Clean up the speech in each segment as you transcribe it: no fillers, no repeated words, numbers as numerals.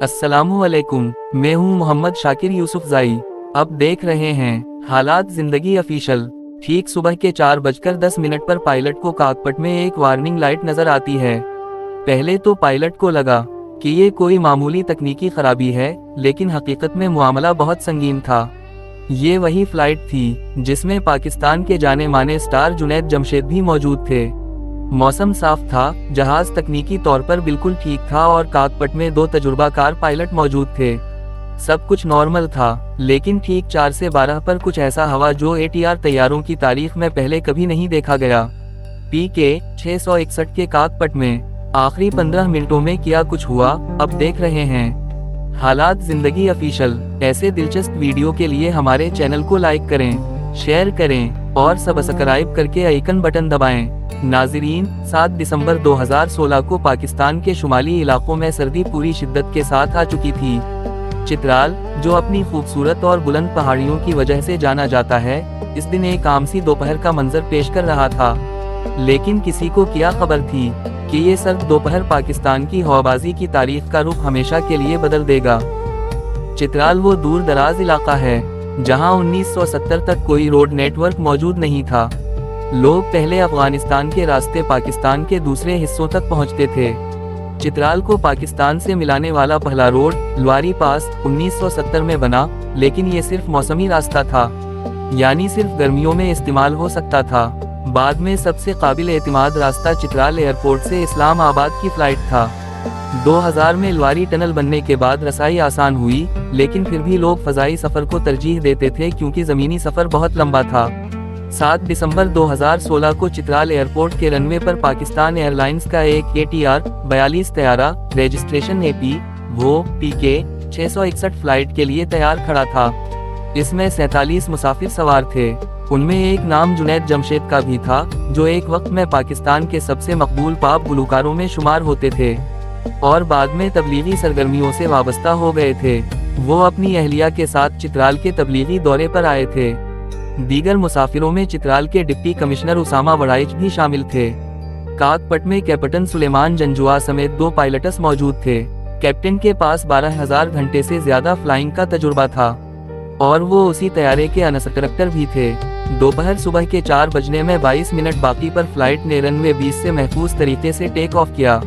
अस्सलामुअलैकुम, मैं हूं मोहम्मद शाकिर यूसुफजाई। अब देख रहे हैं हालात जिंदगी ऑफिशियल। ठीक सुबह के 4:10 पर पायलट को कॉकपिट में एक वार्निंग लाइट नजर आती है। पहले तो पायलट को लगा कि ये कोई मामूली तकनीकी खराबी है, लेकिन हकीकत में मामला बहुत संगीन था। ये वही फ्लाइट थी जिसमें पाकिस्तान के जाने माने स्टार जुनैद जमशेद भी मौजूद थे। मौसम साफ था, जहाज तकनीकी तौर पर बिल्कुल ठीक था और कॉकपिट में 2 तजुर्बाकार पायलट मौजूद थे। सब कुछ नॉर्मल था, लेकिन ठीक 4 से 12 पर कुछ ऐसा हुआ जो ATR तैयारों की तारीख में पहले कभी नहीं देखा गया। PK 661 के कॉकपिट में आखिरी 15 मिनटों में क्या कुछ हुआ, अब देख रहे हैं हालात जिंदगी ऑफिशियल। ऐसे दिलचस्प वीडियो के लिए हमारे चैनल को लाइक करें, शेयर करें और सब्सक्राइब करके आइकन बटन दबाएं। नाज़रीन, 7 दिसंबर 2016 को पाकिस्तान के शुमाली इलाकों में सर्दी पूरी शिद्दत के साथ आ चुकी थी। चित्राल, जो अपनी खूबसूरत और बुलंद पहाड़ियों की वजह से जाना जाता है, इस दिन एक आम सी दोपहर का मंजर पेश कर रहा था। लेकिन किसी को क्या खबर थी कि ये सर्द दोपहर पाकिस्तान की हवाबाजी की तारीख का रुख हमेशा के लिए बदल देगा। चित्राल वो दूर दराज इलाका है जहां 1970 तक कोई रोड नेटवर्क मौजूद नहीं था। लोग पहले अफगानिस्तान के रास्ते पाकिस्तान के दूसरे हिस्सों तक पहुंचते थे। चित्राल को पाकिस्तान से मिलाने वाला पहला रोड लवारी पास 1970 में बना, लेकिन ये सिर्फ मौसमी रास्ता था, यानी सिर्फ गर्मियों में इस्तेमाल हो सकता था। बाद में सबसे काबिल एतमाद रास्ता चित्राल एयरपोर्ट से इस्लामाबाद की फ्लाइट था। 2000 में लवारी टनल बनने के बाद रसाई आसान हुई, लेकिन फिर भी लोग फजाई सफर को तरजीह देते थे क्योंकि जमीनी सफर बहुत लंबा था। 7 दिसंबर 2016 को चित्राल एयरपोर्ट के रनवे पर पाकिस्तान एयरलाइंस का एक ATR 42 तैयारा रजिस्ट्रेशन AP वो PK 661 फ्लाइट के लिए तैयार खड़ा था। इसमें 47 मुसाफिर सवार थे। उनमें एक नाम जुनैद जमशेद का भी था, जो एक वक्त में पाकिस्तान के सबसे मकबूल पॉप गुलकारों में शुमार होते थे और बाद में तबलीगी सरगर्मियों से वाबस्ता हो गए थे। वो अपनी अहलिया के साथ चित्राल के तबलीगी दौरे पर आए थे। दीगर मुसाफिरों में चित्राल के डिप्टी कमिश्नर उसामा वड़ाइच भी शामिल थे। कॉकपिट में कैप्टन सुलेमान जंजुआ समेत 2 पायलट्स मौजूद थे। कैप्टन के पास 12,000 घंटे से ज्यादा फ्लाइंग का तजुर्बा था और वो उसी तैयारे के इंस्ट्रक्टर भी थे। दोपहर सुबह के 4 बजने में 22 मिनट बाकी पर फ्लाइट ने रनवे 20 से महफूज तरीके से टेक ऑफ किया।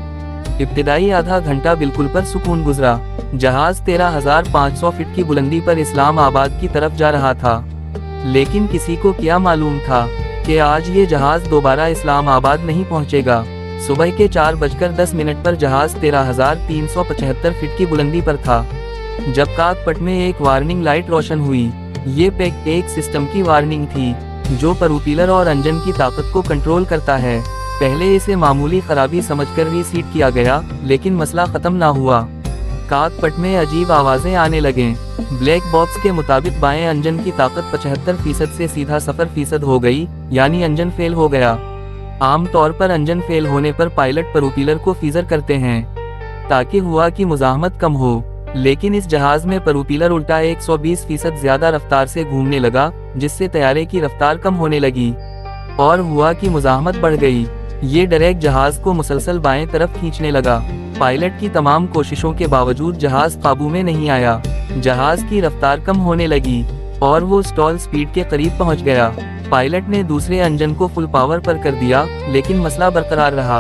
इब्तिदाई आधा घंटा बिल्कुल पर सुकून गुजरा। जहाज 13,500 फीट की बुलंदी पर इस्लामाबाद की तरफ जा रहा था, लेकिन किसी को क्या मालूम था कि आज ये जहाज दोबारा इस्लामाबाद नहीं पहुंचेगा। सुबह के 4:10 पर जहाज 13,375 फीट की बुलंदी पर था जब कॉकपिट में एक वार्निंग लाइट रोशन हुई। ये पैक एक सिस्टम की वार्निंग थी जो प्रोपेलर और इंजन की ताकत को कंट्रोल करता है। पहले इसे मामूली खराबी समझकर रीसेट किया गया, लेकिन मसला खत्म ना हुआ। कॉकपिट में अजीब आवाजें आने लगे। ब्लैक बॉक्स के मुताबिक बाएं इंजन की ताकत 75% से सीधा 0% हो गई, यानी इंजन फेल हो गया। आमतौर पर इंजन फेल होने पर पायलट प्रोपेलर को फीजर करते हैं ताकि हवा की मुजाहमत कम हो, लेकिन इस जहाज में प्रोपेलर उल्टा 120% ज्यादा रफ्तार से घूमने लगा, जिससे तैयारे की रफ्तार कम होने लगी और हवा की मुजाहमत बढ़ गई। ये डायरेक्ट जहाज को मुसलसल बाएं तरफ खींचने लगा। पायलट की तमाम कोशिशों के बावजूद जहाज काबू में नहीं आया। जहाज की रफ्तार कम होने लगी और वो स्टॉल स्पीड के करीब पहुंच गया। पायलट ने दूसरे इंजन को फुल पावर पर कर दिया, लेकिन मसला बरकरार रहा।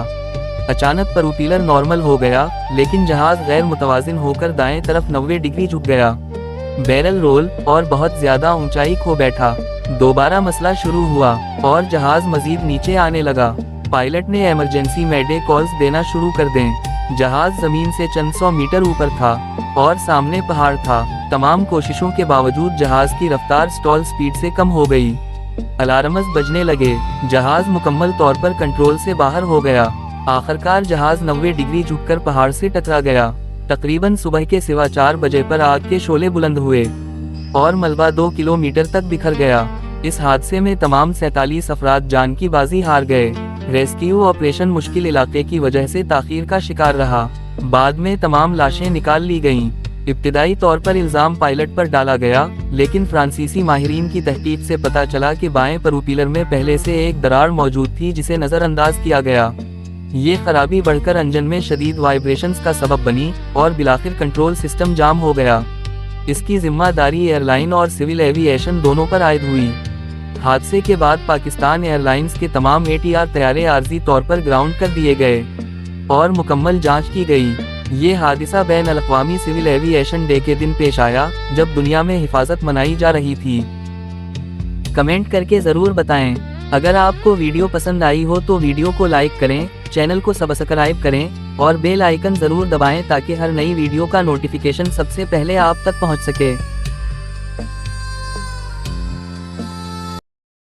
अचानक प्रोपेलर नॉर्मल हो गया, लेकिन जहाज गैर मुतवाजिन होकर दाएं तरफ 90 डिग्री झुक गया। बैरल रोल और बहुत ज्यादा ऊंचाई खो बैठा। दोबारा मसला शुरू हुआ और जहाज मजीद नीचे आने लगा। पायलट ने इमरजेंसी मैडे कॉल्स देना शुरू कर दें। जहाज जमीन से चंद 100 मीटर ऊपर था और सामने पहाड़ था। तमाम कोशिशों के बावजूद जहाज की रफ्तार स्टॉल स्पीड से कम हो गई। अलार्म्स बजने लगे। जहाज मुकम्मल तौर पर कंट्रोल से बाहर हो गया। आखिरकार जहाज 90 डिग्री झुककर पहाड़ से टकरा गया। तकरीबन सुबह के 4:15 बजे पर आग के शोले बुलंद हुए और मलबा 2 किलोमीटर तक बिखर गया। इस हादसे में तमाम 47 अफराद जान की बाजी हार गए। रेस्क्यू ऑपरेशन मुश्किल इलाके की वजह से ताखीर का शिकार रहा। बाद में तमाम लाशें निकाल ली गईं। इब्तिदाई तौर पर इल्जाम पायलट पर डाला गया, लेकिन फ्रांसीसी माहिरीन की तहकीक से पता चला कि बाएं प्रोपेलर में पहले से एक दरार मौजूद थी जिसे नजरअंदाज किया गया। ये खराबी बढ़कर इंजन में शदीद वाइब्रेशंस का सबब बनी और बिलाखिर कंट्रोल सिस्टम जाम हो गया। इसकी जिम्मेदारी एयरलाइन और सिविल एविएशन दोनों पर आयद हुई। हादसे के बाद पाकिस्तान एयरलाइंस के तमाम ATR तैयारे आर्जी तौर पर ग्राउंड कर दिए गए और मुकम्मल जांच की गई। ये हादसा बैन अल-अक़वामी सिविल एविएशन डे के दिन पेश आया, जब दुनिया में हिफाजत मनाई जा रही थी। कमेंट करके ज़रूर बताएं। अगर आपको वीडियो पसंद आई हो तो वीडियो को लाइक करें, चैनल को सब्सक्राइब करें और बेल आइकन ज़रूर दबाएं ताकि हर नई वीडियो का नोटिफिकेशन सबसे पहले आप तक पहुंच सके।